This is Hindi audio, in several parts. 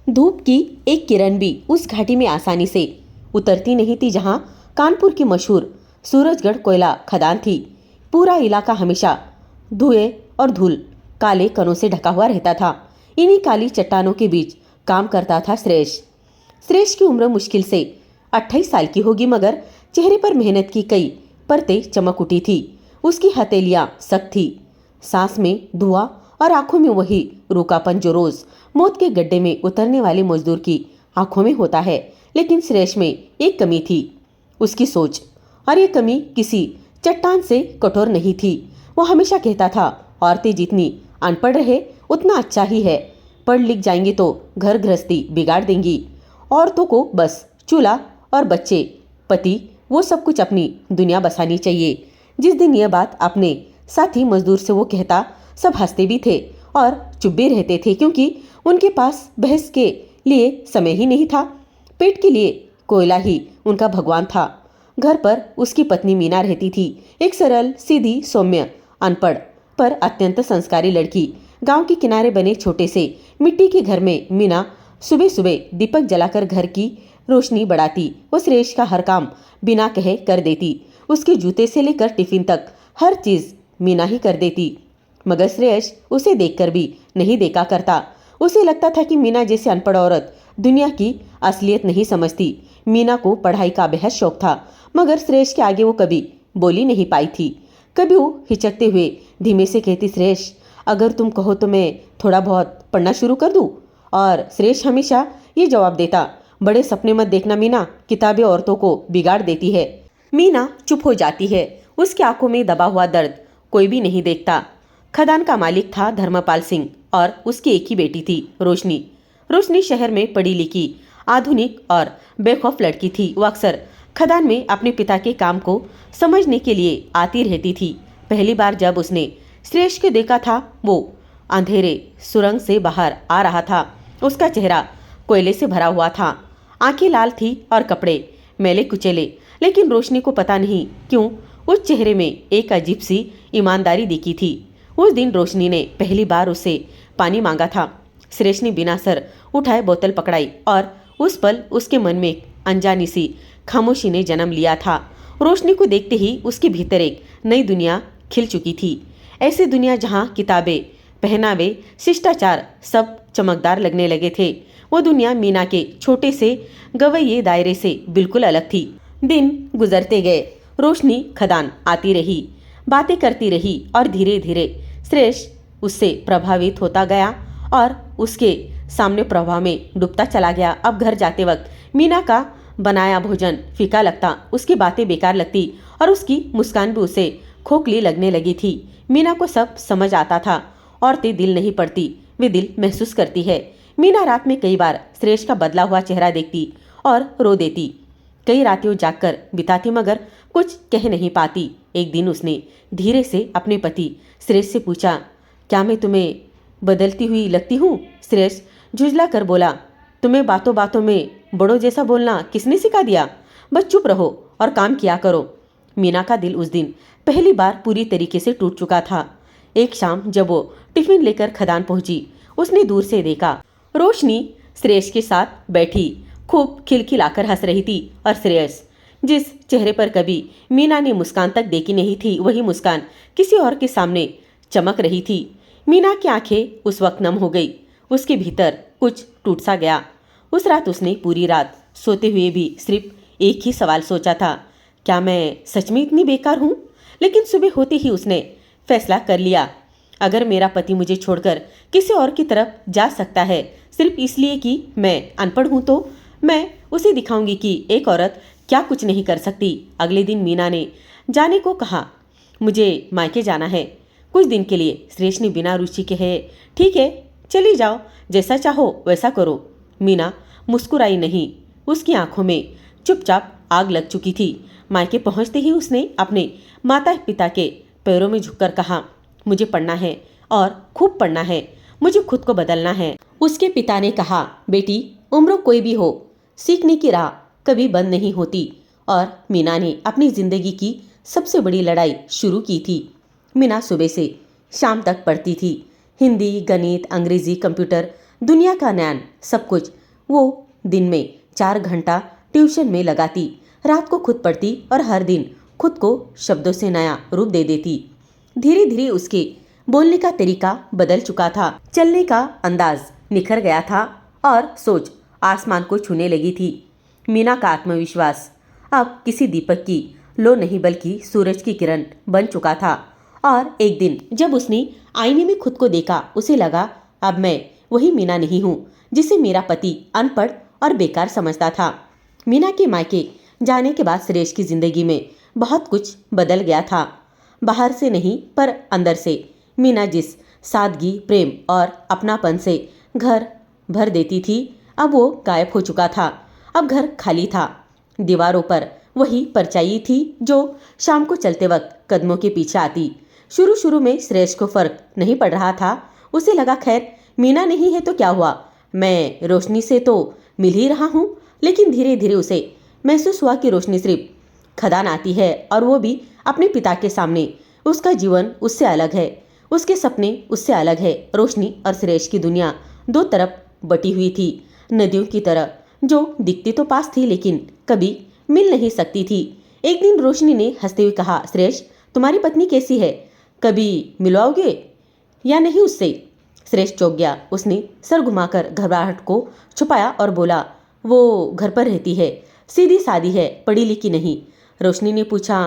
धूप की एक किरण भी उस घाटी में आसानी से उतरती नहीं थी जहां कानपुर की मशहूर सूरजगढ़ कोयला खदान थी। पूरा इलाका हमेशा धुएं और धूल काले कणों से ढका हुआ रहता था। इन्हीं काली चट्टानों के बीच काम करता था श्रेयस। श्रेयस की उम्र मुश्किल से 28 साल की होगी, मगर चेहरे पर मेहनत की कई परतें चमक उठी थी। उसकी हथेलियां सख्त थी, सांस में धुआं और आंखों में वही रूखापन जो रोज मौत के गड्ढे में उतरने वाले मजदूर की आंखों में होता है। लेकिन श्रेयस में एक कमी थी, उसकी सोच। और ये कमी किसी चट्टान से कठोर नहीं थी। वो हमेशा कहता था, औरतें जितनी अनपढ़ रहे उतना अच्छा ही है। पढ़ लिख जाएंगी तो घर गृहस्थी बिगाड़ देंगी। औरतों को बस चूल्हा और बच्चे, पति, वो सब कुछ अपनी दुनिया बसानी चाहिए। जिस दिन यह बात अपने साथी मजदूर से वो कहता, सब हंसते भी थे और चुप भी रहते थे, क्योंकि उनके पास बहस के लिए समय ही नहीं था। पेट के लिए कोयला ही उनका भगवान था। घर पर उसकी पत्नी मीना रहती थी, एक सरल, सीधी, सौम्य, अनपढ़ पर अत्यंत संस्कारी लड़की। गांव के किनारे बने छोटे से मिट्टी के घर में मीना सुबह सुबह दीपक जलाकर घर की रोशनी बढ़ाती। वो श्रेयस का हर काम बिना कहे कर देती। उसके जूते से लेकर टिफिन तक हर चीज मीना ही कर देती। मगर श्रेयस उसे देखकर भी नहीं देखा करता। उसे लगता था कि मीना जैसी अनपढ़ औरत दुनिया की असलियत नहीं समझती। मीना को पढ़ाई का बेहद शौक था, मगर श्रेयस के आगे वो कभी बोली नहीं पाई थी। कभी वो हिचकते हुए धीमे से कहती, श्रेयस, अगर तुम कहो तो मैं थोड़ा बहुत पढ़ना शुरू कर दूं। और श्रेयस हमेशा ये जवाब देता, बड़े सपने मत देखना मीना, किताबें औरतों को बिगाड़ देती है। मीना चुप हो जाती है। उसकी आंखों में दबा हुआ दर्द कोई भी नहीं देखता। खदान का मालिक था धर्मपाल सिंह और उसकी एक ही बेटी थी, रोशनी। रोशनी शहर में पढ़ी लिखी, आधुनिक और बेखौफ लड़की थी। वो अक्सर खदान में अपने पिता के काम को समझने के लिए आती रहती थी। पहली बार जब उसने श्रेयस को देखा था, वो अंधेरे सुरंग से बाहर आ रहा था। उसका चेहरा कोयले से भरा हुआ था, आंखें लाल थी और कपड़े मैले कुचेले। लेकिन रोशनी को पता नहीं क्यों उस चेहरे में एक अजीब सी ईमानदारी दिखी थी। उस दिन रोशनी ने पहली बार उससे पानी मांगा था। श्रेयस ने बिना सर उठाए बोतल पकड़ाई और उस पल उसके मन में एक अनजानी सी खामोशी ने जन्म लिया था। रोशनी को देखते ही उसके भीतर एक नई दुनिया खिल चुकी थी। ऐसी दुनिया जहां किताबें, पहनावे, शिष्टाचार सब चमकदार लगने लगे थे। वो दुनिया मीना के छोटे से गवैये दायरे से बिल्कुल अलग थी। दिन गुजरते गए। रोशनी खदान आती रही, बातें करती रही और धीरे धीरे श्रेयस उससे प्रभावित होता गया और उसके सामने प्रभाव में डूबता चला गया। अब घर जाते वक्त मीना का बनाया भोजन फीका लगता, उसकी बातें बेकार लगती और उसकी मुस्कान भी उसे खोखली लगने लगी थी। मीना को सब समझ आता था। औरतें दिल नहीं पड़ती, वे दिल महसूस करती है। मीना रात में कई बार श्रेयस का बदला हुआ चेहरा देखती और रो देती। कई रातें जागकर बिताती, मगर कुछ कह नहीं पाती। एक दिन उसने धीरे से अपने पति श्रेयस से पूछा, क्या मैं तुम्हें बदलती हुई लगती हूँ? श्रेयस झुंझला कर बोला, तुम्हें बातों बातों में बड़ों जैसा बोलना किसने सिखा दिया? बस चुप रहो और काम किया करो। मीना का दिल उस दिन पहली बार पूरी तरीके से टूट चुका था। एक शाम जब वो टिफिन लेकर खदान पहुंची, उसने दूर से देखा रोशनी श्रेयस के साथ बैठी खूब खिलखिलाकर हंस रही थी। और श्रेयस जिस चेहरे पर कभी मीना ने मुस्कान तक देखी नहीं थी, वही मुस्कान किसी और के सामने चमक रही थी। मीना की आंखें उस वक्त नम हो गई। उसके भीतर कुछ टूट सा गया। उस रात उसने पूरी रात सोते हुए भी सिर्फ एक ही सवाल सोचा था, क्या मैं सच में इतनी बेकार हूँ? लेकिन सुबह होते ही उसने फैसला कर लिया, अगर मेरा पति मुझे छोड़कर किसी और की तरफ जा सकता है सिर्फ इसलिए कि मैं अनपढ़ हूँ, तो मैं उसे दिखाऊंगी कि एक औरत क्या कुछ नहीं कर सकती। अगले दिन मीना ने जाने को कहा, मुझे मायके जाना है कुछ दिन के लिए। श्रेयस ने बिना रुचि के है, ठीक है चली जाओ, जैसा चाहो वैसा करो। मीना मुस्कुराई नहीं, उसकी आंखों में चुपचाप आग लग चुकी थी। मायके पहुंचते ही उसने अपने माता पिता के पैरों में झुककर कहा, मुझे पढ़ना है और खूब पढ़ना है, मुझे खुद को बदलना है। उसके पिता ने कहा, बेटी उम्र कोई भी हो, सीखने की राह कभी बंद नहीं होती। और मीना ने अपनी जिंदगी की सबसे बड़ी लड़ाई शुरू की थी। मीना सुबह से शाम तक पढ़ती थी, हिंदी, गणित, अंग्रेजी, कंप्यूटर, दुनिया का ज्ञान, सब कुछ वो दिन में 4 घंटा ट्यूशन में लगाती, रात को खुद पढ़ती और हर दिन खुद को शब्दों से नया रूप दे देती। धीरे धीरे उसके बोलने का तरीका बदल चुका था, चलने का अंदाज निखर गया था और सोच आसमान को छूने लगी थी। मीना का आत्मविश्वास अब किसी दीपक की लो नहीं बल्कि सूरज की किरण बन चुका था। और एक दिन जब उसने आईने में खुद को देखा, उसे लगा अब मैं वही मीना नहीं हूँ जिसे मेरा पति अनपढ़ और बेकार समझता था। मीना के मायके जाने के बाद सुरेश की जिंदगी में बहुत कुछ बदल गया था। बाहर से नहीं पर अंदर से मीना जिस सादगी, प्रेम और अपनापन से घर भर देती थी, अब वो गायब हो चुका था। अब घर खाली था। दीवारों पर वही परछाई थी जो शाम को चलते वक्त कदमों के पीछे आती। शुरू शुरू में सुरेश को फर्क नहीं पड़ रहा था। उसे लगा खैर मीना नहीं है तो क्या हुआ, मैं रोशनी से तो मिल ही रहा हूँ। लेकिन धीरे धीरे उसे महसूस हुआ कि रोशनी सिर्फ खदान आती है और वो भी अपने पिता के सामने। उसका जीवन उससे अलग है, उसके सपने उससे अलग है। रोशनी और सुरेश की दुनिया दो तरफ बटी हुई थी, नदियों की तरह जो दिखती तो पास थी लेकिन कभी मिल नहीं सकती थी। एक दिन रोशनी ने हंसते हुए कहा, सुरेश तुम्हारी पत्नी कैसी है, कभी मिलवाओगे या नहीं उससे? सुरेश चौंक गया। उसने सर घुमाकर घबराहट को छुपाया और बोला, वो घर पर रहती है, सीधी सादी है, पढ़ी लिखी नहीं। रोशनी ने पूछा,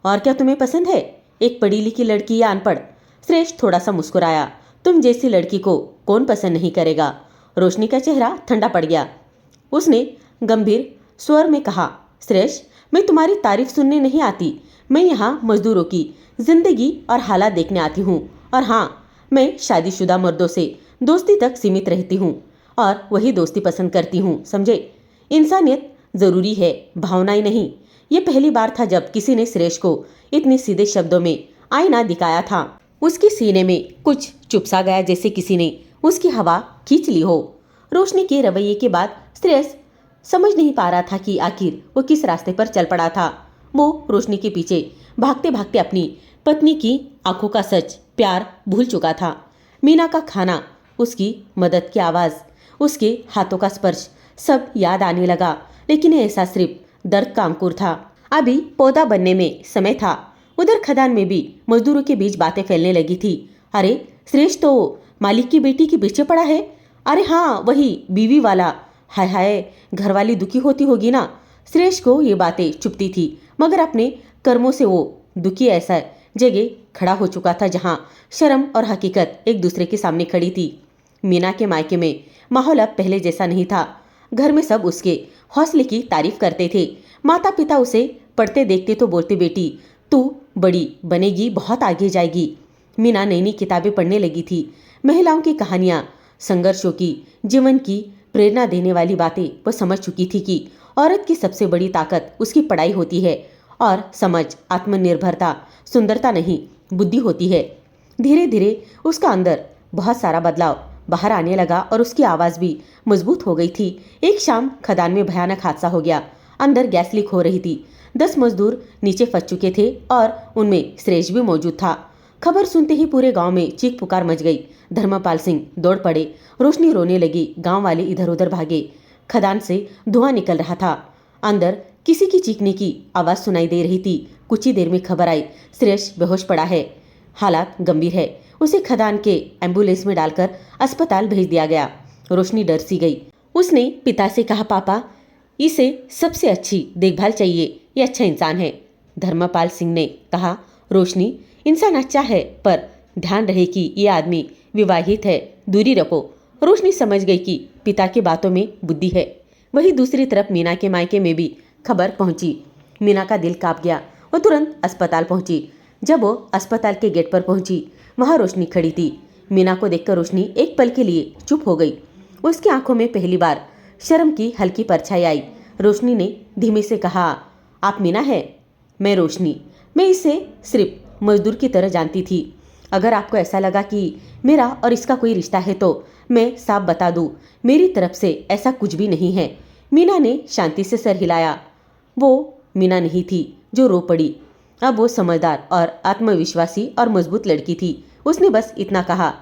और क्या तुम्हें पसंद है, एक पढ़ी लिखी लड़की या अनपढ़? सुरेश थोड़ा सा मुस्कुराया, तुम जैसी लड़की को कौन पसंद नहीं करेगा? रोशनी का चेहरा ठंडा पड़ गया। उसने गंभीर स्वर में कहा, सुरेश मैं तुम्हारी तारीफ सुनने नहीं आती, मैं यहाँ मजदूरों की जिंदगी और हालात देखने आती हूँ। और हाँ, मैं शादीशुदा मर्दों से दोस्ती तक सीमित रहती हूँ और वही दोस्ती पसंद करती हूँ, समझे? इंसानियत जरूरी है, भावनाएं नहीं। ये पहली बार था जब किसी ने सुरेश को इतने सीधे शब्दों में आईना दिखाया था। उसके सीने में कुछ चुप सा गया, जैसे किसी ने उसकी हवा खींच ली हो। रोशनी के रवैये के बाद सुरेश समझ नहीं पा रहा था कि आखिर वो किस रास्ते पर चल पड़ा था। वो रोशनी के पीछे भागते भागते अपनी पत्नी की आंखों का सच प्यार भूल चुका था। मीना का खाना, उसकी मदद की आवाज़, उसके हाथों का स्पर्श सब याद आने लगा। लेकिन ऐसा सिर्फ दर्द का अंकुर था, अभी पौधा बनने में समय था। उधर खदान में भी मजदूरों के बीच बातें फैलने लगी थी। अरे सुरेश तो मालिक की बेटी के पीछे पड़ा है। अरे हाँ वही बीवी वाला, हाय हाय घरवाली दुखी होती होगी ना। सुरेश को ये बातें चुपती थी, मगर अपने कर्मों से वो दुखी ऐसा जगह खड़ा हो चुका था जहाँ शर्म और हकीकत एक दूसरे के सामने खड़ी थी। मीना के मायके में माहौल अब पहले जैसा नहीं था। घर में सब उसके हौसले की तारीफ करते थे। माता पिता उसे पढ़ते देखते तो बोलते, बेटी तू बड़ी बनेगी, बहुत आगे जाएगी। मीना नई नई किताबें पढ़ने लगी थी। महिलाओं की कहानियाँ, संघर्षों की, जीवन की प्रेरणा देने वाली बातें वो समझ चुकी थी कि औरत की सबसे बड़ी ताकत उसकी पढ़ाई होती है और समझ, आत्मनिर्भरता, सुंदरता नहीं बुद्धि होती है। धीरे धीरे उसका अंदर बहुत सारा बदलाव बाहर आने लगा और उसकी आवाज़ भी मजबूत हो गई थी। एक शाम खदान में भयानक हादसा हो गया। अंदर गैस लीक हो रही थी। 10 मजदूर नीचे फंस चुके थे और उनमें सुरेश भी मौजूद था। खबर सुनते ही पूरे गांव में चीख पुकार मच गई। धर्मपाल सिंह दौड़ पड़े, रोशनी रोने लगी, गांव वाले इधर उधर भागे। खदान से धुआं निकल रहा था। अंदर किसी की चीखने की आवाज़ सुनाई दे रही थी। कुछ ही देर में खबर आई, सुरेश बेहोश पड़ा है, हालात गंभीर है। उसे खदान के एम्बुलेंस में डालकर अस्पताल भेज दिया गया। रोशनी डर सी गई। उसने पिता से कहा, पापा इसे सबसे अच्छी देखभाल चाहिए, ये अच्छा इंसान है। धर्मपाल सिंह ने कहा, रोशनी इंसान अच्छा है पर ध्यान रहे कि ये आदमी विवाहित है, दूरी रखो। रोशनी समझ गई कि पिता की बातों में बुद्धि है। वहीं दूसरी तरफ मीना के मायके में भी खबर पहुंची। मीना का दिल कांप गया। वो तुरंत अस्पताल पहुंची। जब वो अस्पताल के गेट पर पहुंची, वहां रोशनी खड़ी थी। मीना को देखकर रोशनी एक पल के लिए चुप हो गई। उसकी आंखों में पहली बार शर्म की हल्की परछाई आई। रोशनी ने धीमे से कहा, आप मीना है? मैं रोशनी। मैं इसे सिर्फ मजदूर की तरह जानती थी। अगर आपको ऐसा लगा कि मेरा और इसका कोई रिश्ता है तो मैं साफ बता दूं, मेरी तरफ से ऐसा कुछ भी नहीं है। मीना ने शांति से सर हिलाया। वो मीना नहीं थी जो रो पड़ी। अब वो समझदार और आत्मविश्वासी और मजबूत लड़की थी। उसने बस इतना कहा,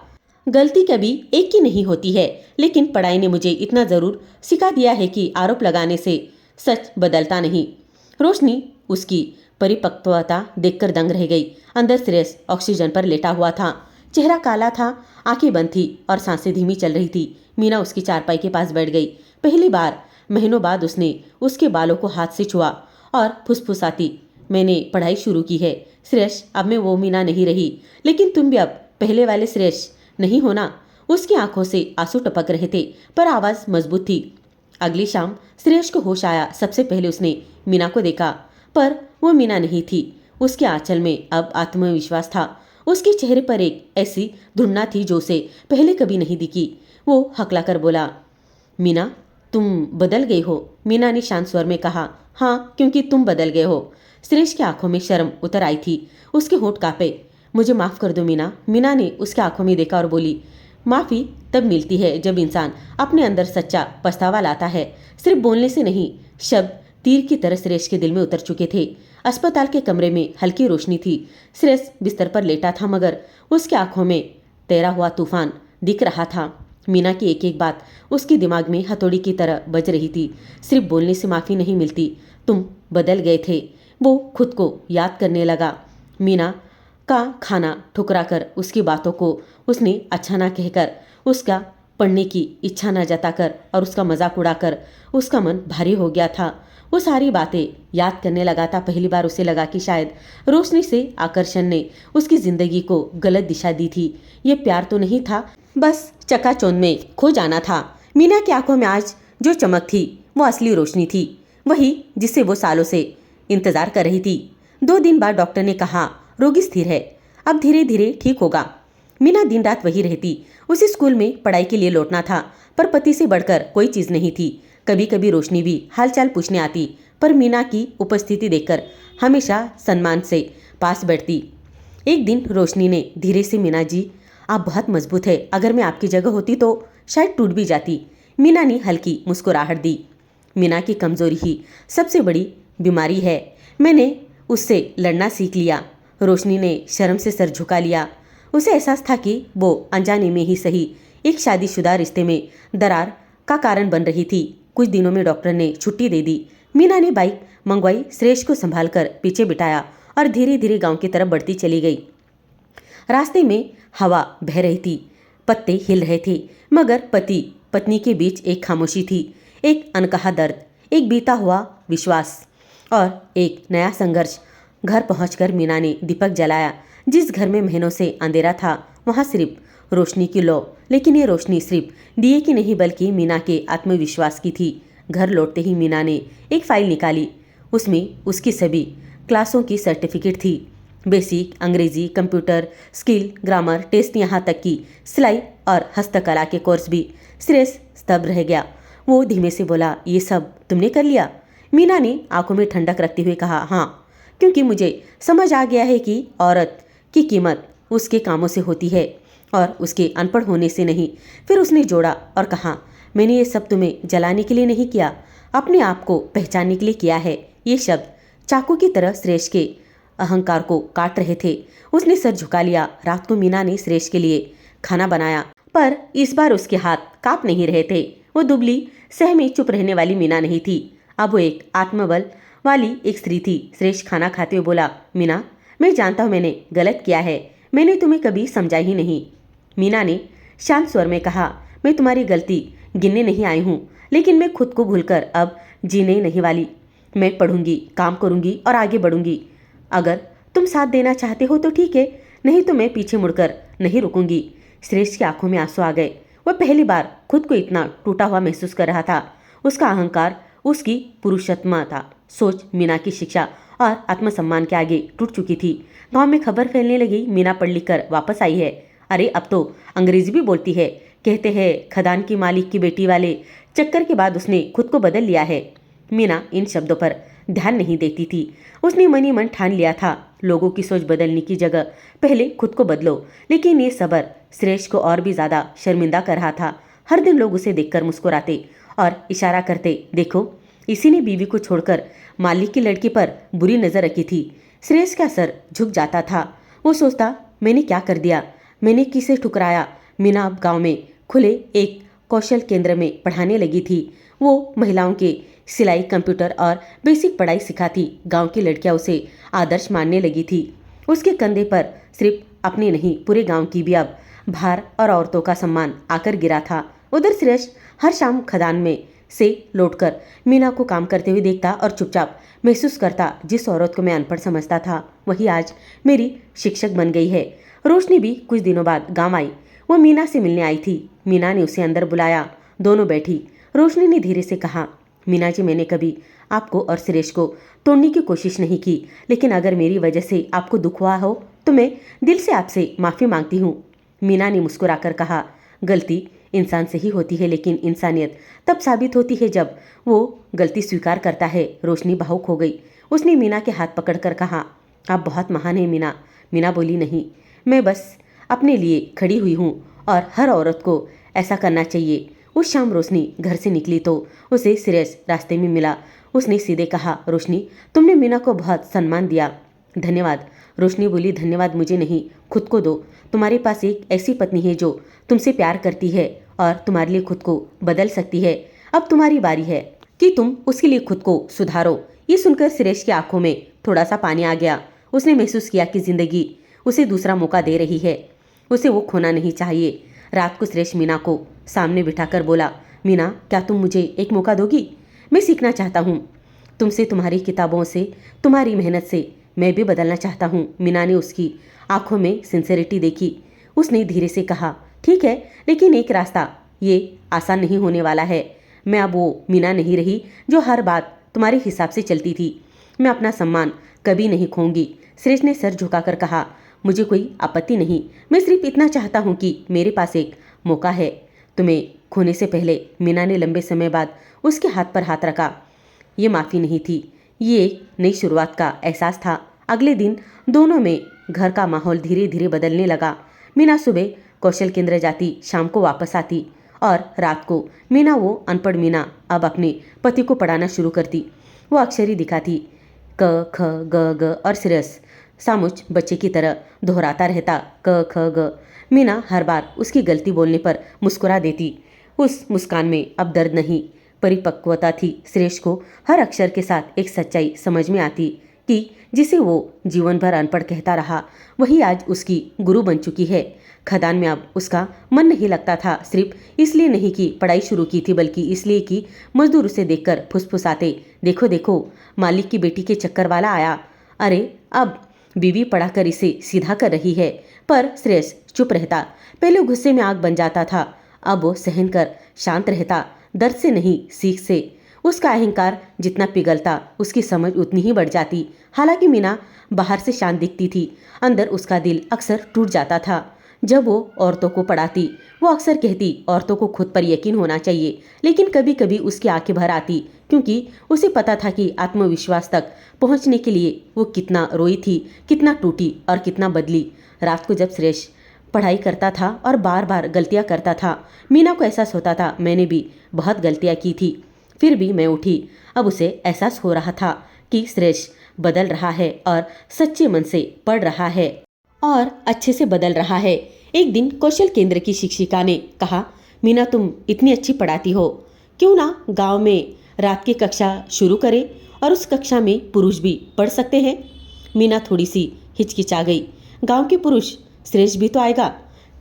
गलती कभी एक की नहीं होती है, लेकिन पढ़ाई ने मुझे इतना जरूर सिखा दिया है कि आरोप लगाने से सच बदलता नहीं। रोशनी उसकी परिपक्वता देखकर दंग रह गई। अंदर श्रेयस ऑक्सीजन पर लेटा हुआ था। चेहरा काला था, आंखें बंद थी और सांसें धीमी चल रही थी। मीना उसकी चारपाई के पास बैठ गई। पहली बार महीनों बाद उसने उसके बालों को हाथ से छुआ और फुसफुसाती, मैंने पढ़ाई शुरू की है श्रेयस, अब मैं वो मीना नहीं रही, लेकिन तुम भी अब पहले वाले श्रेयस नहीं होना। उसकी आंखों से आंसू टपक रहे थे, पर आवाज मजबूत थी। अगली शाम श्रेयस को होश आया। सबसे पहले उसने मीना को देखा, पर वो मीना नहीं थी। उसके आंचल में अब आत्मविश्वास था। उसके चेहरे पर एक ऐसी धुन्ना थी जो उसे पहले कभी नहीं दिखी। वो हकलाकर बोला, मीना तुम बदल गई हो। मीना ने शांत स्वर में कहा, हाँ, क्योंकि तुम बदल गए हो। श्रेयस की आंखों में शर्म उतर आई थी। उसके होंठ कांपे। मुझे माफ कर दो मीना। मीना ने उसके आंखों में देखा और बोली, माफी तब मिलती है जब इंसान अपने अंदर सच्चा पछतावा लाता है, सिर्फ बोलने से नहीं। शब्द तीर की तरह श्रेयस के दिल में उतर चुके थे। अस्पताल के कमरे में हल्की रोशनी थी। श्रेयस बिस्तर पर लेटा था, मगर उसकी आंखों में तैरा हुआ तूफान दिख रहा था। मीना की एक एक बात उसके दिमाग में हथौड़ी की तरह बज रही थी। सिर्फ बोलने से माफी नहीं मिलती, तुम बदल गए थे। वो खुद को याद करने लगा। मीना का खाना ठुकराकर, उसकी बातों को उसने अच्छा ना कहकर, उसका पढ़ने की इच्छा न जताकर और उसका मजाक उड़ाकर उसका मन भारी हो गया था। वो सारी बातें याद करने लगा था। पहली बार उसे लगा कि शायद रोशनी से आकर्षण ने उसकी जिंदगी को गलत दिशा दी थी। ये प्यार तो नहीं था, बस चकाचौंध में खो जाना था। मीना की आंखों में आज जो चमक थी वो असली रोशनी थी, वही जिसे वो सालों से इंतजार कर रही थी। 2 दिन बाद डॉक्टर ने कहा, रोगी स्थिर है, अब धीरे धीरे ठीक होगा। मीना दिन रात वही रहती। उसे स्कूल में पढ़ाई के लिए लौटना था, पर पति से बढ़कर कोई चीज नहीं थी। कभी कभी रोशनी भी हालचाल पूछने आती, पर मीना की उपस्थिति देखकर हमेशा सम्मान से पास बैठती। एक दिन रोशनी ने धीरे से, मीना जी आप बहुत मजबूत है, अगर मैं आपकी जगह होती तो शायद टूट भी जाती। मीना ने हल्की मुस्कुराहट दी। मीना की कमजोरी ही सबसे बड़ी बीमारी है, मैंने उससे लड़ना सीख लिया। रोशनी ने शर्म से सर झुका लिया। उसे एहसास था कि वो अनजाने में ही सही एक शादीशुदा रिश्ते में दरार का कारण बन रही थी। कुछ दिनों में डॉक्टर ने छुट्टी दे दी। मीना ने बाइक मंगवाई, श्रेयस को संभालकर पीछे बिठाया और धीरे धीरे गांव की तरफ बढ़ती चली गई। रास्ते में हवा बह रही थी, पत्ते हिल रहे थे, मगर पति पत्नी के बीच एक खामोशी थी, एक अनकहा दर्द, एक बीता हुआ विश्वास और एक नया संघर्ष। घर पहुंचकर मीना ने दीपक जलाया। जिस घर में महीनों से अंधेरा था, वहां सिर्फ रोशनी की लौ, लेकिन ये रोशनी सिर्फ दिए की नहीं बल्कि मीना के आत्मविश्वास की थी। घर लौटते ही मीना ने एक फाइल निकाली। उसमें उसकी सभी क्लासों की सर्टिफिकेट थी, बेसिक, अंग्रेजी, कंप्यूटर, स्किल, ग्रामर टेस्ट, यहाँ तक कि सिलाई और हस्तकला के कोर्स भी। श्रेयस स्तब्ध रह गया। वो धीमे से बोला, ये सब तुमने कर लिया? मीना ने आंखों में ठंडक रखते हुए कहा, हाँ, क्योंकि मुझे समझ आ गया है कि औरत की कीमत उसके कामों से होती है और उसके अनपढ़ होने से नहीं। फिर उसने जोड़ा और कहा, मैंने ये सब तुम्हें जलाने के लिए नहीं किया, अपने आप को पहचानने के लिए किया है। ये शब्द चाकू की तरह श्रेयस के अहंकार को काट रहे थे। उसने सर झुका लिया। रात को मीना ने श्रेयस के लिए खाना बनाया, पर इस बार उसके हाथ कांप नहीं रहे थे। वो दुबली, सहमी, चुप रहने वाली मीना नहीं थी, अब वो एक आत्मबल वाली एक स्त्री थी। श्रेयस खाना खाते हुए बोला, मीना मैं जानता हूँ मैंने गलत किया है, मैंने तुम्हें कभी समझा ही नहीं। मीना ने शांत स्वर में कहा, मैं तुम्हारी गलती गिनने नहीं आई हूँ, लेकिन मैं खुद को भूलकर अब जीने नहीं वाली। मैं पढ़ूंगी, काम करूंगी और आगे बढ़ूंगी। अगर तुम साथ देना चाहते हो तो ठीक है, नहीं तो मैं पीछे मुड़कर नहीं रुकूंगी। श्रेयस की आंखों में आंसू आ गए। वह पहली बार खुद को इतना टूटा हुआ महसूस कर रहा था। उसका अहंकार, उसकी पुरुषत्वता, सोच मीना की शिक्षा और आत्मसम्मान के आगे टूट चुकी थी। गांव में खबर फैलने लगी, मीना पढ़ लिख कर वापस आई है। अरे अब तो अंग्रेजी भी बोलती है, कहते हैं खदान की मालिक की बेटी वाले चक्कर के बाद उसने खुद को बदल लिया है। मीना इन शब्दों पर ध्यान नहीं देती थी। उसने मन ही मन ठान लिया था, लोगों की सोच बदलने की जगह पहले खुद को बदलो। लेकिन ये सबर श्रेयस को और भी ज्यादा शर्मिंदा कर रहा था। हर दिन लोग उसे देखकर मुस्कुराते और इशारा करते, देखो इसी ने बीवी को छोड़कर मालिक की लड़की पर बुरी नजर रखी थी। श्रेयस का सर झुक जाता था। वो सोचता, मैंने क्या कर दिया, मैंने किसे ठुकराया, मीना अब गांव में खुले एक कौशल केंद्र में पढ़ाने लगी थी। वो महिलाओं के सिलाई, कंप्यूटर और बेसिक पढ़ाई सिखाती। गांव की लड़कियां उसे आदर्श मानने लगी थी। उसके कंधे पर सिर्फ अपने नहीं, पूरे गांव की भी अब भार और औरतों का सम्मान आकर गिरा था। उधर सुरेश हर शाम खदान में से लौटकर मीना को काम करते हुए देखता और चुपचाप महसूस करता, जिस औरत को मैं अनपढ़ समझता था वही आज मेरी शिक्षक बन गई है। रोशनी भी कुछ दिनों बाद गांव आई। वो मीना से मिलने आई थी। मीना ने उसे अंदर बुलाया। दोनों बैठी। रोशनी ने धीरे से कहा, मीना जी, मैंने कभी आपको और सुरेश को तोड़ने की कोशिश नहीं की, लेकिन अगर मेरी वजह से आपको दुख हुआ हो तो मैं दिल से आपसे माफ़ी मांगती हूँ। मीना ने मुस्कुराकर कहा, गलती इंसान से ही होती है, लेकिन इंसानियत तब साबित होती है जब वो गलती स्वीकार करता है। रोशनी भावुक हो गई। उसने मीना के हाथ पकड़कर कहा, आप बहुत महान हैं मीना। मीना बोली, नहीं, मैं बस अपने लिए खड़ी हुई हूँ और हर औरत को ऐसा करना चाहिए। उस शाम रोशनी घर से निकली तो उसे सुरेश रास्ते में मिला। उसने सीधे कहा, रोशनी, तुमने मीना को बहुत सम्मान दिया। धन्यवाद। रोशनी बोली, धन्यवाद मुझे नहीं, खुद को दो। तुम्हारे पास एक ऐसी पत्नी है जो तुमसे प्यार करती है और तुम्हारे लिए खुद को बदल सकती है। अब तुम्हारी बारी है कि तुम उसके लिए खुद को सुधारो। ये सुनकर सुरेश की आंखों में थोड़ा सा पानी आ गया। उसने महसूस किया कि जिंदगी उसे दूसरा मौका दे रही है। उसे वो खोना नहीं चाहिए। रात को सुरेश मीना को सामने बिठाकर बोला, मीना, क्या तुम मुझे एक मौका दोगी? मैं सीखना चाहता हूँ तुमसे, तुम्हारी किताबों से, तुम्हारी मेहनत से। मैं भी बदलना चाहता हूँ। मीना ने उसकी आंखों में सिंसेरिटी देखी। उसने धीरे से कहा, ठीक है, लेकिन एक रास्ता, ये आसान नहीं होने वाला है। मैं अब वो मीना नहीं रही जो हर बात तुम्हारे हिसाब से चलती थी। मैं अपना सम्मान कभी नहीं खोऊंगी। सुरेश ने सर झुकाकर कहा, मुझे कोई आपत्ति नहीं, मैं सिर्फ इतना चाहता हूँ कि मेरे पास एक मौका है तुम्हें खोने से पहले। मीना ने लंबे समय बाद उसके हाथ पर हाथ रखा। ये माफ़ी नहीं थी, ये एक नई शुरुआत का एहसास था। अगले दिन दोनों में घर का माहौल धीरे धीरे बदलने लगा। मीना सुबह कौशल केंद्र जाती, शाम को वापस आती और रात को मीना, वो अनपढ़ मीना, अब अपने पति को पढ़ाना शुरू करती। वो अक्षरी दिखाती, क ख ग ग और सिरस सामुच बच्चे की तरह दोहराता रहता, क ख ग। मीना हर बार उसकी गलती बोलने पर मुस्कुरा देती। उस मुस्कान में अब दर्द नहीं, परिपक्वता थी। सुरेश को हर अक्षर के साथ एक सच्चाई समझ में आती कि जिसे वो जीवन भर अनपढ़ कहता रहा, वही आज उसकी गुरु बन चुकी है। खदान में अब उसका मन नहीं लगता था, सिर्फ इसलिए नहीं कि पढ़ाई शुरू की थी, बल्कि इसलिए कि मजदूर उसे देखकर फुसफुसाते, देखो देखो, मालिक की बेटी के चक्कर वाला आया। अरे, अब बीवी पढ़ाकर इसे सीधा कर रही है। पर सुरेश चुप रहता। पहले गुस्से में आग बन जाता था, अब वो सहन कर शांत रहता, दर्द से नहीं, सीख से। उसका अहंकार जितना पिघलता, उसकी समझ उतनी ही बढ़ जाती। हालांकि मीना बाहर से शांत दिखती थी, अंदर उसका दिल अक्सर टूट जाता था। जब वो औरतों को पढ़ाती, वो अक्सर कहती, औरतों को खुद पर यकीन होना चाहिए, लेकिन कभी कभी उसकी आंखें भर आती, क्योंकि उसे पता था कि आत्मविश्वास तक पहुंचने के लिए वो कितना रोई थी, कितना टूटी और कितना बदली। रात को जब सुरेश पढ़ाई करता था और बार बार गलतियां करता था, मीना को एहसास होता था, मैंने भी बहुत गलतियां की थी, फिर भी मैं उठी। अब उसे एहसास हो रहा था कि सुरेश बदल रहा है और सच्चे मन से पढ़ रहा है और अच्छे से बदल रहा है। एक दिन कौशल केंद्र की शिक्षिका ने कहा, मीना, तुम इतनी अच्छी पढ़ाती हो, क्यों ना गांव में रात की कक्षा शुरू करें और उस कक्षा में पुरुष भी पढ़ सकते हैं। मीना थोड़ी सी हिचकिचा गई। गांव के पुरुष, सुरेश भी तो आएगा,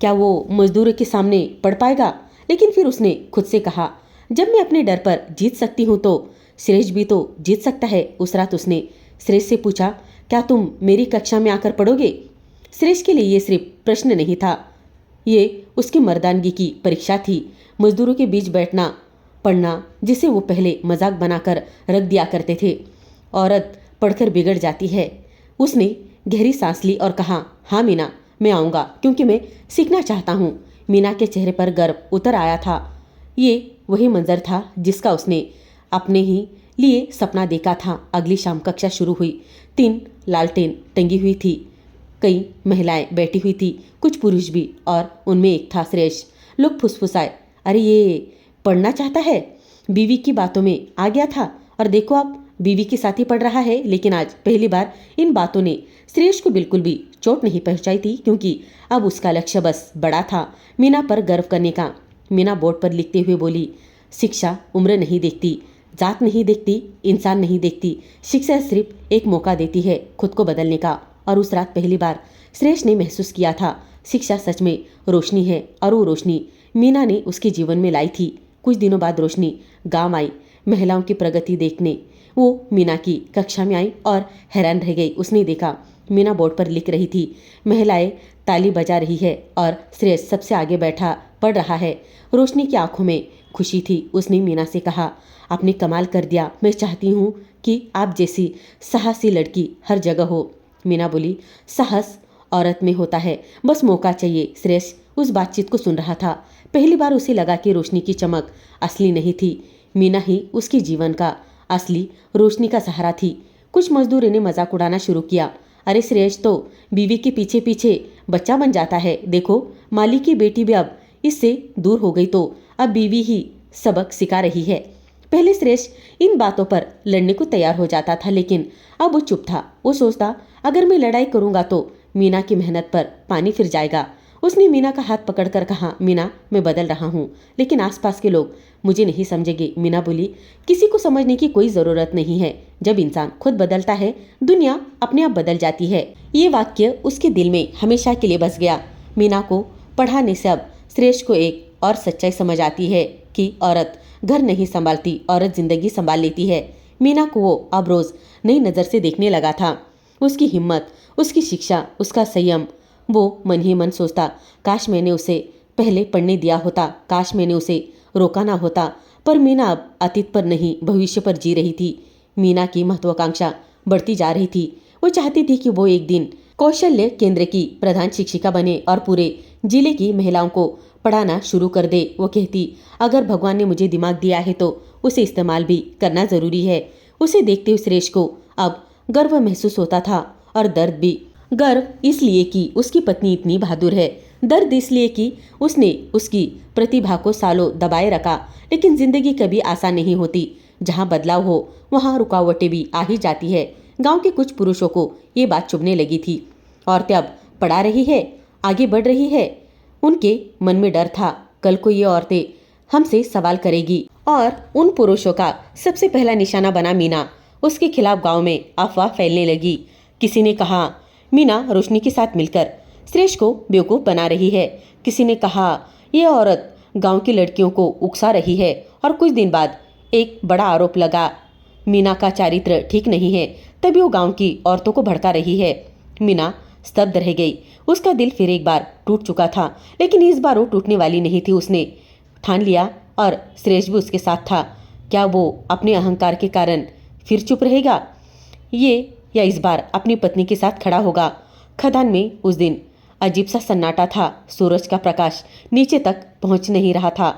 क्या वो मजदूरों के सामने पढ़ पाएगा? लेकिन फिर उसने खुद से कहा, जब मैं अपने डर पर जीत सकती हूँ तो सुरेश भी तो जीत सकता है। उस रात उसने सुरेश से पूछा, क्या तुम मेरी कक्षा में आकर पढ़ोगे? सुरेश के लिए ये सिर्फ प्रश्न नहीं था, ये उसकी मर्दानगी की परीक्षा थी। मजदूरों के बीच बैठना, पढ़ना, जिसे वो पहले मजाक बनाकर रख दिया करते थे। औरत पढ़कर बिगड़ जाती है। उसने गहरी सांस ली और कहा, हाँ मीना, मैं आऊँगा, क्योंकि मैं सीखना चाहता हूँ। मीना के चेहरे पर गर्व उतर आया था। ये वही मंजर था जिसका उसने अपने ही लिए सपना देखा था। अगली शाम कक्षा शुरू हुई। 3 लालटेन टंगी हुई थी, कई महिलाएं बैठी हुई थी, कुछ पुरुष भी, और उनमें एक था सुरेश। लोग फुसफुसाए, अरे ये पढ़ना चाहता है, बीवी की बातों में आ गया था, और देखो अब बीवी के साथ ही पड़ रहा है, लेकिन आज पहली बार इन बातों ने श्रेयस को बिल्कुल भी चोट नहीं पहुंचाई थी, क्योंकि अब उसका लक्ष्य बस बड़ा था, मीना पर गर्व करने का। मीना बोर्ड पर लिखते हुए बोली, शिक्षा उम्र नहीं देखती, जात नहीं देखती, इंसान नहीं देखती। शिक्षा सिर्फ एक मौका देती है खुद को बदलने का। और उस रात पहली बार श्रेयस ने महसूस किया था, शिक्षा सच में रोशनी है, और वो रोशनी मीना ने उसके जीवन में लाई थी। कुछ दिनों बाद रोशनी गांव आई महिलाओं की प्रगति देखने। वो मीना की कक्षा में आई और हैरान रह गई। उसने देखा मीना बोर्ड पर लिख रही थी, महिलाएं ताली बजा रही है और श्रेयस सबसे आगे बैठा पढ़ रहा है। रोशनी की आंखों में खुशी थी। उसने मीना से कहा, आपने कमाल कर दिया, मैं चाहती हूँ कि आप जैसी साहसी लड़की हर जगह हो। मीना बोली, साहस औरत में होता है, बस मौका चाहिए। श्रेयस उस बातचीत को सुन रहा था। पहली बार उसे लगा कि रोशनी की चमक असली नहीं थी, मीना ही उसके जीवन का असली रोशनी का सहारा थी। कुछ मजदूरों ने मजाक उड़ाना शुरू किया, अरे श्रेयस तो बीवी के पीछे पीछे बच्चा बन जाता है, देखो माली की बेटी भी अब इससे दूर हो गई, तो अब बीवी ही सबक सिखा रही है। पहले श्रेयस इन बातों पर लड़ने को तैयार हो जाता था, लेकिन अब वो चुप था। वो सोचता, अगर मैं लड़ाई करूंगा तो मीना की मेहनत पर पानी फिर जाएगा। उसने मीना का हाथ पकड़कर कहा, मीना मैं बदल रहा हूँ, लेकिन आसपास के लोग मुझे नहीं समझेंगे। मीना बोली, किसी को समझने की कोई जरूरत नहीं है, जब इंसान खुद बदलता है दुनिया अपने आप बदल जाती है। ये वाक्य उसके दिल में हमेशा के लिए बस गया। मीना को पढ़ाने से अब श्रेयस को एक और सच्चाई समझ आती है कि औरत घर नहीं संभालती, औरत जिंदगी संभाल लेती है। मीना को वो अब रोज नई नजर से देखने लगा था। उसकी हिम्मत, उसकी शिक्षा, उसका संयम। वो मन ही मन सोचता, काश मैंने उसे पहले पढ़ने दिया होता, काश मैंने उसे रोका ना होता। पर मीना अब अतीत पर नहीं भविष्य पर जी रही थी। मीना की महत्वाकांक्षा बढ़ती जा रही थी। वो चाहती थी कि वो एक दिन कौशल्य केंद्र की प्रधान शिक्षिका बने और पूरे जिले की महिलाओं को पढ़ाना शुरू कर दे। वो कहती, अगर भगवान ने मुझे दिमाग दिया है तो उसे इस्तेमाल भी करना जरूरी है। उसे देखते हुए श्रेयस को अब गर्व महसूस होता था और दर्द भी। गर्व इसलिए कि उसकी पत्नी इतनी बहादुर है, दर्द इसलिए कि उसने उसकी प्रतिभा को सालों दबाए रखा। लेकिन जिंदगी कभी आसान नहीं होती। जहाँ बदलाव हो वहाँ रुकावटें भी आ ही जाती है। गांव के कुछ पुरुषों को ये बात चुभने लगी थी। औरतें अब पढ़ा रही है, आगे बढ़ रही है। उनके मन में डर था, कल को ये औरतें हमसे सवाल करेगी। और उन पुरुषों का सबसे पहला निशाना बना मीना। उसके खिलाफ गांव में अफवाह फैलने लगी। किसी ने कहा, मीना रोशनी के साथ मिलकर श्रेयस को बेवकूफ़ बना रही है। किसी ने कहा, यह औरत गांव की लड़कियों को उकसा रही है। और कुछ दिन बाद एक बड़ा आरोप लगा, मीना का चारित्र ठीक नहीं है। तभी वो गांव की औरतों को भड़का रही है। मीना स्तब्ध रह गई। उसका दिल फिर एक बार टूट चुका था, लेकिन इस बार वो टूटने वाली नहीं थी। उसने ठान लिया और श्रेयस भी उसके साथ था। क्या वो अपने अहंकार के कारण फिर चुप रहेगा, ये या इस बार अपनी पत्नी के साथ खड़ा होगा? खदान में उस दिन अजीब सा सन्नाटा था। सूरज का प्रकाश नीचे तक पहुंच नहीं रहा था।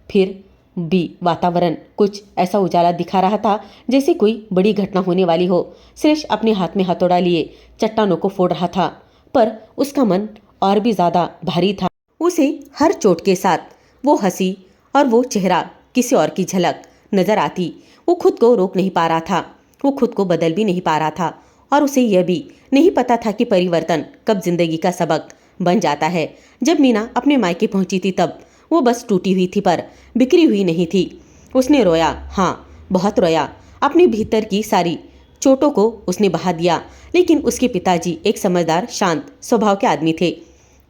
फिर भी वातावरण कुछ ऐसा उजाला दिखा रहा था जैसे कोई बड़ी घटना होने वाली हो। श्रेयस अपने हाथ में हथौड़ा लिए चट्टानों को फोड़ रहा था, पर उसका मन और भी ज्यादा भारी था। उसे हर चोट के साथ वो हंसी और वो चेहरा किसी और की झलक नजर आती। वो खुद को रोक नहीं पा रहा था, वो खुद को बदल भी नहीं पा रहा था। और उसे यह भी नहीं पता था कि परिवर्तन कब जिंदगी का सबक बन जाता है। जब मीना अपने मायके पहुंची थी तब वो बस टूटी हुई थी, पर बिखरी हुई नहीं थी। उसने रोया, हाँ बहुत रोया। अपने भीतर की सारी चोटों को उसने बहा दिया। लेकिन उसके पिताजी एक समझदार शांत स्वभाव के आदमी थे।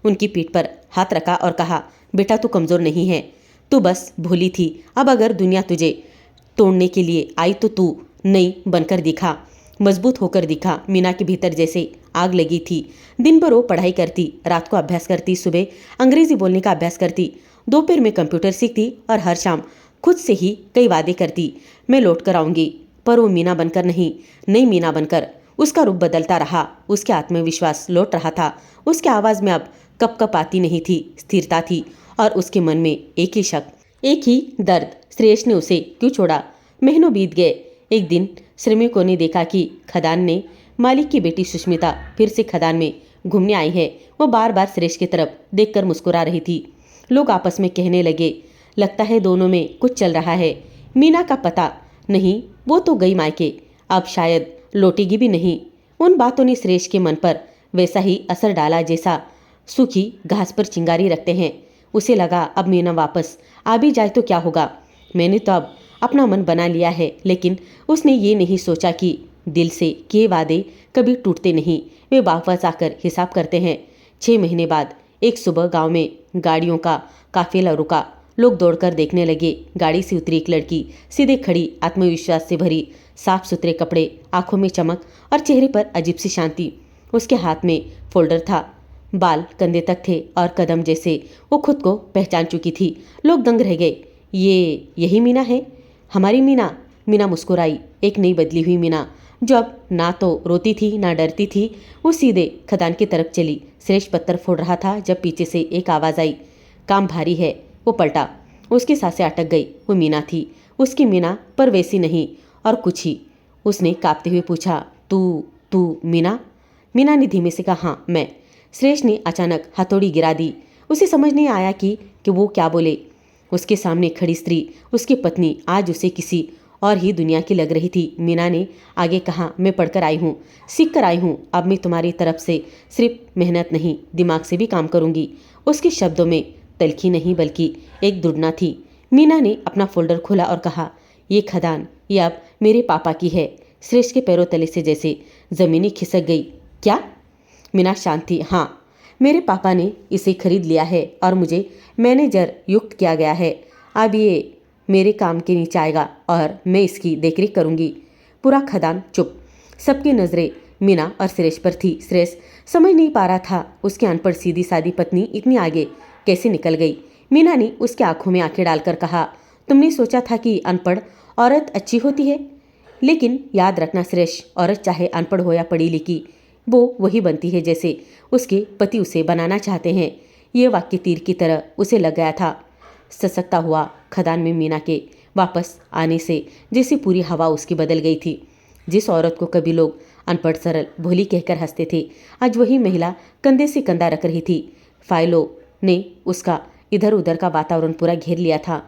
उनकी पीठ पर हाथ रखा और कहा, बेटा तू कमजोर नहीं है, तू बस भूली थी। अब अगर दुनिया तुझे तोड़ने के लिए आई तो तू नई बनकर दिखा, मजबूत होकर दिखा। मीना के भीतर जैसे आग लगी थी। दिन भर वो पढ़ाई करती, रात को अभ्यास करती, सुबह अंग्रेजी बोलने का अभ्यास करती, दोपहर में कंप्यूटर सीखती और हर शाम खुद से ही कई वादे करती, मैं लौट कर आऊंगी। पर वो मीना बनकर नहीं, नई मीना बनकर उसका रूप बदलता रहा। उसके आत्मविश्वास लौट रहा था। उसके आवाज़ में अब कप कप आती नहीं थी, स्थिरता थी। और उसके मन में एक ही शक, एक ही दर्द, श्रेयस ने उसे क्यों छोड़ा। महीनों बीत गए। एक दिन श्रमिकों ने देखा कि खदान ने मालिक की बेटी सुष्मिता फिर से खदान में घूमने आई है। वो बार बार श्रेयस की तरफ देखकर मुस्कुरा रही थी। लोग आपस में कहने लगे, लगता है दोनों में कुछ चल रहा है। मीना का पता नहीं, वो तो गई मायके, अब शायद लौटेगी भी नहीं। उन बातों ने सुरेश के मन पर वैसा ही असर डाला जैसा सूखी घास पर चिंगारी रखते हैं। उसे लगा अब मीना वापस आ भी जाए तो क्या होगा। मैंने तो अब अपना मन बना लिया है। लेकिन उसने ये नहीं सोचा कि दिल से किए वादे कभी टूटते नहीं, वे वापस आकर हिसाब करते हैं। 6 महीने बाद एक सुबह गांव में गाड़ियों का काफिला रुका। लोग दौड़कर देखने लगे। गाड़ी से उतरी एक लड़की सीधे खड़ी, आत्मविश्वास से भरी, साफ सुथरे कपड़े, आंखों में चमक और चेहरे पर अजीब सी शांति। उसके हाथ में फोल्डर था, बाल कंधे तक थे और कदम जैसे वो खुद को पहचान चुकी थी। लोग दंग रह गए। यही मीना है, हमारी मीना। मीना मुस्कुराई, एक नई बदली हुई मीना, जो अब ना तो रोती थी ना डरती थी। वो सीधे खदान की तरफ चली। सुरेश पत्थर फोड़ रहा था जब पीछे से एक आवाज़ आई, काम भारी है। वो पलटा, उसकी सांसें अटक गई। वो मीना थी, उसकी मीना, पर वैसी नहीं और कुछ ही। उसने कांपते हुए पूछा, तू तू मीना? मीना ने धीमे से कहा, हाँ मैं। सुरेश ने अचानक हथौड़ी गिरा दी। उसे समझ नहीं आया कि वो क्या बोले। उसके सामने खड़ी स्त्री, उसकी पत्नी, आज उसे किसी और ही दुनिया की लग रही थी। मीना ने आगे कहा, मैं पढ़कर आई हूँ, सीख कर आई हूँ। अब मैं तुम्हारी तरफ से सिर्फ मेहनत नहीं, दिमाग से भी काम करूँगी। उसके शब्दों में तल्खी नहीं बल्कि एक दुड़ना थी। मीना ने अपना फोल्डर खोला और कहा, ये खदान, ये अब मेरे पापा की है। सुरेश के पैरों तले से जैसे जमीनी खिसक गई। क्या? मीना शांत थी। हाँ, मेरे पापा ने इसे खरीद लिया है और मुझे मैनेजर युक्त किया गया है। अब ये मेरे काम के नीचे आएगा और मैं इसकी देखरेख करूंगी। पूरा खदान चुप। सबकी नज़रें मीना और सुरेश पर थी। सुरेश समझ नहीं पा रहा था उसकी अनपढ़ सीधी सादी पत्नी इतनी आगे कैसे निकल गई। मीना ने उसके आंखों में आंखें डालकर कहा, तुमने सोचा था कि अनपढ़ औरत अच्छी होती है, लेकिन याद रखना सुरेश, औरत चाहे अनपढ़ हो या पढ़ी लिखी, वो वही बनती है जैसे उसके पति उसे बनाना चाहते हैं। ये वाक्य तीर की तरह उसे लग गया था। ससकता हुआ खदान में मीना के वापस आने से जैसे पूरी हवा उसकी बदल गई थी। जिस औरत को कभी लोग अनपढ़ सरल भोली कहकर हंसते थे, आज वही महिला कंधे से कंधा रख रही थी। फाइलों ने उसका इधर उधर का वातावरण पूरा घेर लिया था।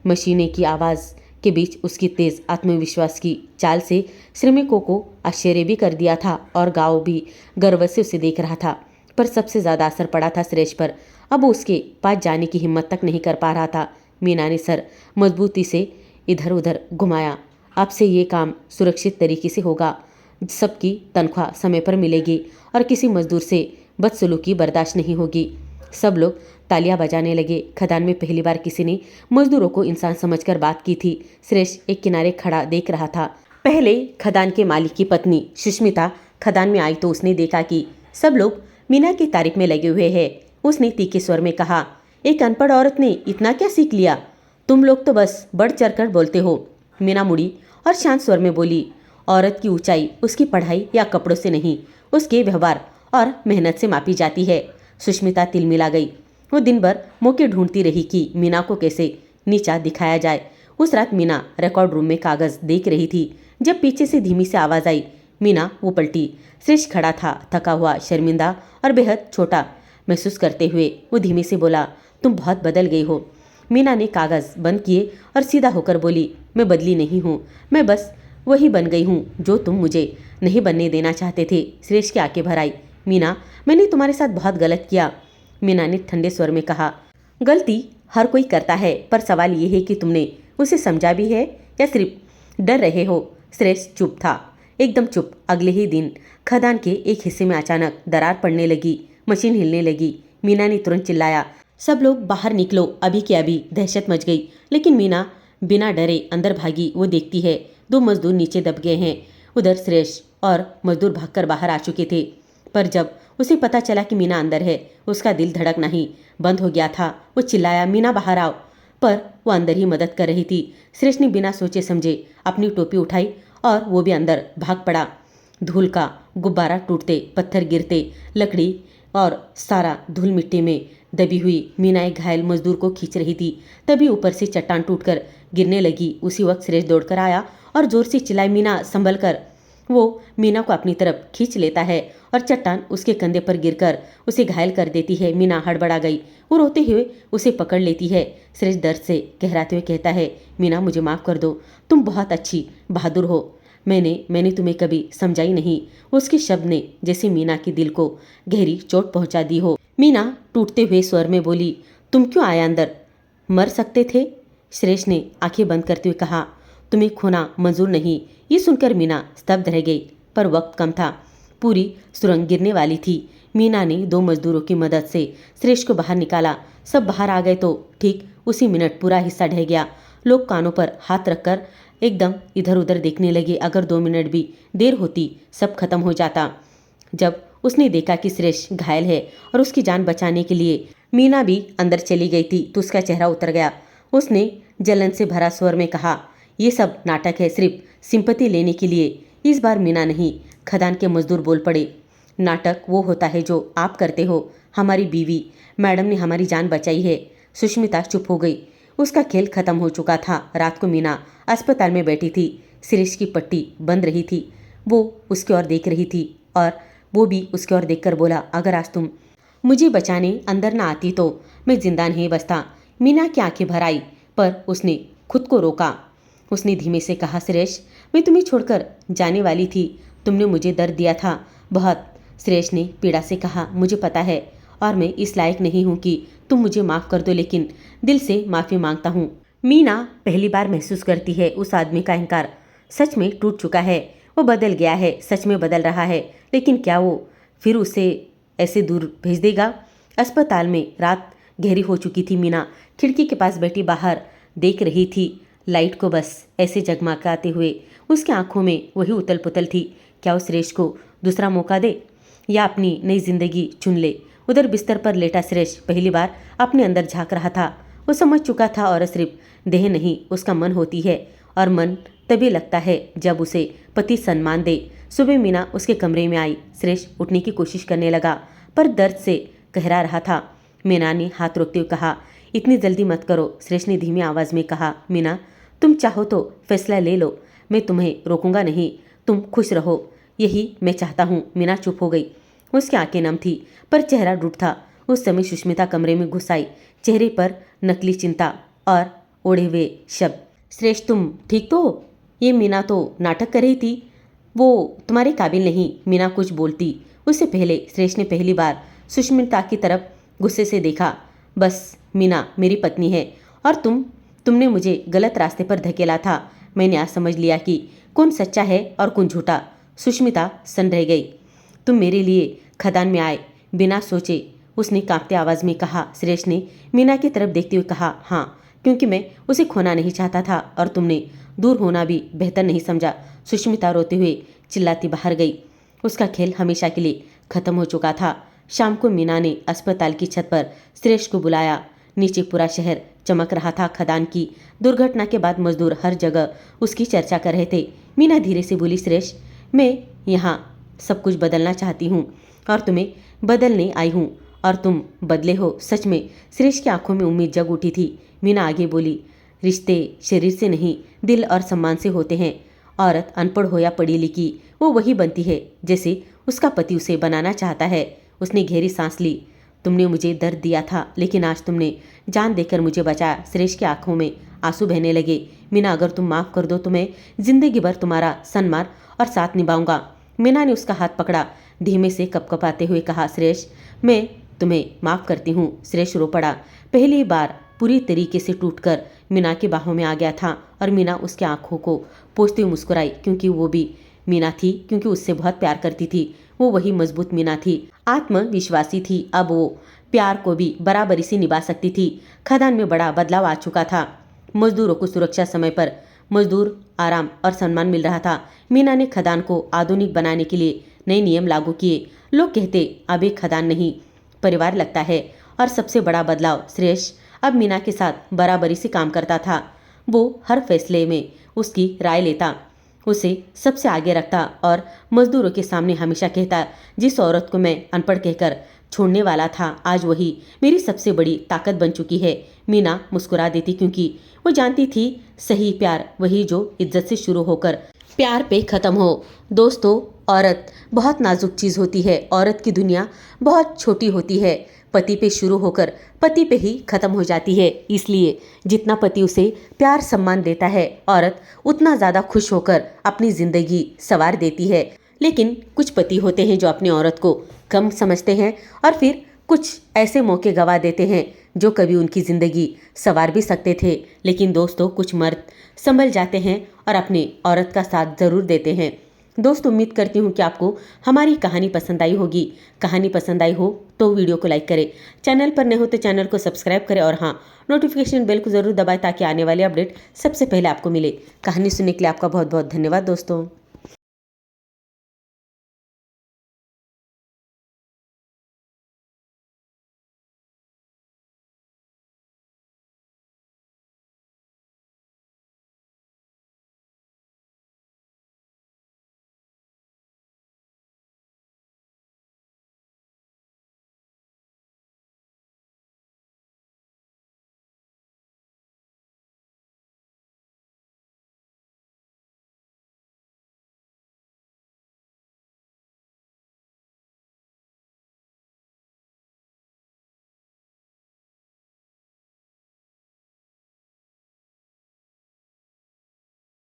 मशीनें की आवाज़ के बीच उसकी तेज आत्मविश्वास की चाल से श्रमिकों को आश्चर्य भी कर दिया था और गांव भी गर्व से उसे देख रहा था। पर सबसे ज़्यादा असर पड़ा था सुरेश पर। अब वो उसके पास जाने की हिम्मत तक नहीं कर पा रहा था। मीना ने सर मजबूती से इधर उधर घुमाया। अब से ये काम सुरक्षित तरीके से होगा, सबकी तनख्वाह समय पर मिलेगी और किसी मजदूर से बदसलूकी बर्दाश्त नहीं होगी। सब लोग तालियां बजाने लगे। खदान में पहली बार किसी ने मजदूरों को इंसान समझकर बात की थी। सुरेश एक किनारे खड़ा देख रहा था। पहले खदान के मालिक की पत्नी सुष्मिता खदान में आई तो उसने देखा कि सब लोग मीना की तारीफ में लगे हुए हैं। उसने तीखे स्वर में कहा, एक अनपढ़ औरत ने इतना क्या सीख लिया? तुम लोग तो बस बढ़ चढ़ कर बोलते हो। मीना मुड़ी और शांत स्वर में बोली, औरत की ऊंचाई उसकी पढ़ाई या कपड़ों से नहीं, उसके व्यवहार और मेहनत से मापी जाती है। सुष्मिता तिलमिला गई। वो दिन भर मौके ढूंढती रही कि मीना को कैसे नीचा दिखाया जाए। उस रात मीना रिकॉर्ड रूम में कागज देख रही थी जब पीछे से धीमी सी आवाज़ आई। मीना वो पलटी। सुरेश खड़ा था, थका हुआ, शर्मिंदा और बेहद छोटा महसूस करते हुए। वो धीमे से बोला, तुम बहुत बदल गई हो। मीना ने कागज बंद किए और सीधा होकर बोली, मैं बदली नहीं हूँ, मैं बस वही बन गई हूँ जो तुम मुझे नहीं बनने देना चाहते थे। सुरेश की आंखें भर आई। मीना, मैंने तुम्हारे साथ बहुत गलत किया। मीना ने ठंडे स्वर में कहा, गलती हर कोई करता है, पर सवाल ये है कि तुमने उसे समझा भी है या सिर्फ डर रहे हो। सुरेश चुप था, एकदम चुप। अगले ही दिन खदान के एक हिस्से में अचानक दरार पड़ने लगी, मशीन हिलने लगी। मीना ने तुरंत चिल्लाया, सब लोग बाहर निकलो, अभी के अभी। दहशत मच गई, लेकिन मीना बिना डरे अंदर भागी। वो देखती है 2 मजदूर नीचे दब गए हैं। उधर सुरेश और मजदूर भागकर बाहर आ चुके थे। पर जब उसे पता चला कि मीना अंदर है, उसका दिल धड़कना ही बंद हो गया था। वो चिल्लाया, मीना बाहर आओ, पर वो अंदर ही मदद कर रही थी। सुरेश ने बिना सोचे समझे अपनी टोपी उठाई और वो भी अंदर भाग पड़ा। धूल का गुब्बारा टूटते, पत्थर गिरते, लकड़ी और सारा धूल मिट्टी में दबी हुई मीना एक घायल मजदूर को खींच रही थी। तभी ऊपर से चट्टान टूटकर गिरने लगी। उसी वक्त सुरेश दौड़कर आया और जोर से चिल्लाई, मीना संभल कर। वो मीना को अपनी तरफ खींच लेता है और चट्टान उसके कंधे पर गिरकर उसे घायल कर देती है। मीना हड़बड़ा गई। वो रोते हुए उसे पकड़ लेती है। सुरेश दर्द से कहराते हुए कहता है, मीना मुझे माफ़ कर दो, तुम बहुत अच्छी बहादुर हो। मैंने तुम्हें कभी समझाई नहीं। उसके शब्द ने जैसे मीना के दिल को गहरी चोट पहुंचा दी हो। मीना टूटते हुए स्वर में बोली, तुम क्यों आए अंदर? मर सकते थे। सुरेश ने आंखें बंद करते हुए कहा, तुम्हें खोना मंजूर नहीं। ये सुनकर मीना स्तब्ध रह गई, पर वक्त कम था। पूरी सुरंग गिरने वाली थी। मीना ने 2 मजदूरों की मदद से सुरेश को बाहर निकाला। सब बाहर आ गए तो ठीक उसी मिनट पूरा हिस्सा ढह गया। लोग कानों पर हाथ रखकर एकदम इधर उधर देखने लगे। अगर 2 मिनट भी देर होती सब खत्म हो जाता। जब उसने देखा कि सुरेश घायल है और उसकी जान बचाने के लिए मीना भी अंदर चली गई थी तो उसका चेहरा उतर गया। उसने जलन से भरा स्वर में कहा, ये सब नाटक है, सिर्फ सिंपैथी लेने के लिए। इस बार मीना नहीं, खदान के मजदूर बोल पड़े। नाटक वो होता है जो आप करते हो। हमारी बीवी मैडम ने हमारी जान बचाई है। सुष्मिता चुप हो गई। उसका खेल खत्म हो चुका था। रात को मीना अस्पताल में बैठी थी। सुरेश की पट्टी बंद रही थी। वो उसकी ओर देख रही थी और वो भी उसकी ओर देखकर बोला, अगर आज तुम मुझे बचाने अंदर ना आती तो मैं जिंदा नहीं बचता। मीना की आंखें भर आई, पर उसने खुद को रोका। उसने धीमे से कहा, सुरेश, मैं तुम्हें छोड़कर जाने वाली थी। तुमने मुझे दर्द दिया था बहुत। सुरेश ने पीड़ा से कहा, मुझे पता है और मैं इस लायक नहीं हूँ कि तुम मुझे माफ़ कर दो, लेकिन दिल से माफ़ी मांगता हूँ। मीना पहली बार महसूस करती है उस आदमी का अहंकार सच में टूट चुका है। वो बदल गया है, सच में बदल रहा है, लेकिन क्या वो फिर उसे ऐसे दूर भेज देगा? अस्पताल में रात गहरी हो चुकी थी। मीना खिड़की के पास बैठी बाहर देख रही थी लाइट को, बस ऐसे जगमगाते हुए। उसकी आंखों में वही उतल पुतल थी। क्या वो सुरेश को दूसरा मौका दे या अपनी नई जिंदगी चुन ले? उधर बिस्तर पर लेटा सुरेश पहली बार अपने अंदर झांक रहा था। वो समझ चुका था और सिर्फ देह नहीं, उसका मन होती है, और मन तभी लगता है जब उसे पति सम्मान दे। सुबह मीना उसके कमरे में आई। सुरेश उठने की कोशिश करने लगा, पर दर्द से कहरा रहा था। मीना ने हाथ रोकते हुए कहा, इतनी जल्दी मत करो। सुरेश ने धीमी आवाज में कहा, मीना, तुम चाहो तो फैसला ले लो, मैं तुम्हें रोकूंगा नहीं। तुम खुश रहो, यही मैं चाहता हूँ। मीना चुप हो गई। उसकी आंखें नम थी, पर चेहरा रूठ था। उस समय सुष्मिता कमरे में घुस आई, चेहरे पर नकली चिंता और ओढ़े हुए शब्द। सुरेश, तुम ठीक तो हो? ये मीना तो नाटक कर रही थी, वो तुम्हारे काबिल नहीं। मीना कुछ बोलती उससे पहले सुरेश ने पहली बार सुष्मिता की तरफ गुस्से से देखा। बस मीना मेरी पत्नी है और तुमने मुझे गलत रास्ते पर धकेला था। मैंने आज समझ लिया कि कौन सच्चा है और कौन झूठा। सुष्मिता सन रह गई। तुम मेरे लिए खदान में आए बिना सोचे, उसने कांपते आवाज में कहा। सुरेश ने मीना की तरफ देखते हुए कहा, हाँ, क्योंकि मैं उसे खोना नहीं चाहता था और तुमने दूर होना भी बेहतर नहीं समझा। सुष्मिता रोते हुए चिल्लाती बाहर गई। उसका खेल हमेशा के लिए खत्म हो चुका था। शाम को मीना ने अस्पताल की छत पर सुरेश को बुलाया। नीचे पूरा शहर चमक रहा था। खदान की दुर्घटना के बाद मजदूर हर जगह उसकी चर्चा कर रहे थे। मीना धीरे से बोली, सुरेश, मैं यहाँ सब कुछ बदलना चाहती हूँ और तुम्हें बदलने आई हूँ और तुम बदले हो। सच में सुरेश की आंखों में उम्मीद जग उठी थी। मीना आगे बोली, रिश्ते शरीर से नहीं, दिल और सम्मान से होते हैं। औरत अनपढ़ हो या पढ़ी लिखी, वो वही बनती है जैसे उसका पति उसे बनाना चाहता है। उसने गहरी सांस ली। तुमने मुझे दर्द दिया था, लेकिन आज तुमने जान देकर मुझे बचाया। सुरेश की आंखों में आंसू बहने लगे। मीना, अगर तुम माफ़ कर दो तो मैं जिंदगी भर तुम्हारा सम्मान और साथ निभाऊंगा। मीना ने उसका हाथ पकड़ा, धीमे से कपकपाते हुए कहा, सुरेश, मैं तुम्हें माफ़ करती हूँ। सुरेश रो पड़ा। पहली बार पूरी तरीके से टूटकर मीना की बाहों में आ गया था और मीना उसकी आंखों को पोंछते हुए मुस्कुराई, क्योंकि वो भी मीना थी, क्योंकि उससे बहुत प्यार करती थी। वो वही मजबूत मीना थी, आत्मविश्वासी थी। अब वो प्यार को भी बराबरी से निभा सकती थी। खदान में बड़ा बदलाव आ चुका था। मजदूरों को सुरक्षा, समय पर मजदूर, आराम और सम्मान मिल रहा था। मीना ने खदान को आधुनिक बनाने के लिए नए नियम लागू किए। लोग कहते अब एक खदान नहीं, परिवार लगता है। और सबसे बड़ा बदलाव, सुरेश अब मीना के साथ बराबरी से काम करता था। वो हर फैसले में उसकी राय लेता, उसे सबसे आगे रखता और मजदूरों के सामने हमेशा कहता, जिस औरत को मैं अनपढ़ कहकर छोड़ने वाला था, आज वही मेरी सबसे बड़ी ताकत बन चुकी है। मीना मुस्कुरा देती, क्योंकि वो जानती थी सही प्यार वही जो इज्जत से शुरू होकर प्यार पे खत्म हो। दोस्तों, औरत बहुत नाजुक चीज़ होती है। औरत की दुनिया बहुत छोटी होती है। पति पे शुरू होकर पति पे ही खत्म हो जाती है। इसलिए जितना पति उसे प्यार सम्मान देता है, औरत उतना ज़्यादा खुश होकर अपनी ज़िंदगी संवार देती है। लेकिन कुछ पति होते हैं जो अपनी औरत को कम समझते हैं और फिर कुछ ऐसे मौके गंवा देते हैं जो कभी उनकी ज़िंदगी संवार भी सकते थे। लेकिन दोस्तों, कुछ मर्द संभल जाते हैं और अपनी औरत का साथ ज़रूर देते हैं। दोस्तों, उम्मीद करती हूँ कि आपको हमारी कहानी पसंद आई होगी। कहानी पसंद आई हो तो वीडियो को लाइक करें, चैनल पर नए हो तो चैनल को सब्सक्राइब करें और हाँ, नोटिफिकेशन बेल को ज़रूर दबाएं ताकि आने वाले अपडेट सबसे पहले आपको मिले। कहानी सुनने के लिए आपका बहुत बहुत धन्यवाद दोस्तों।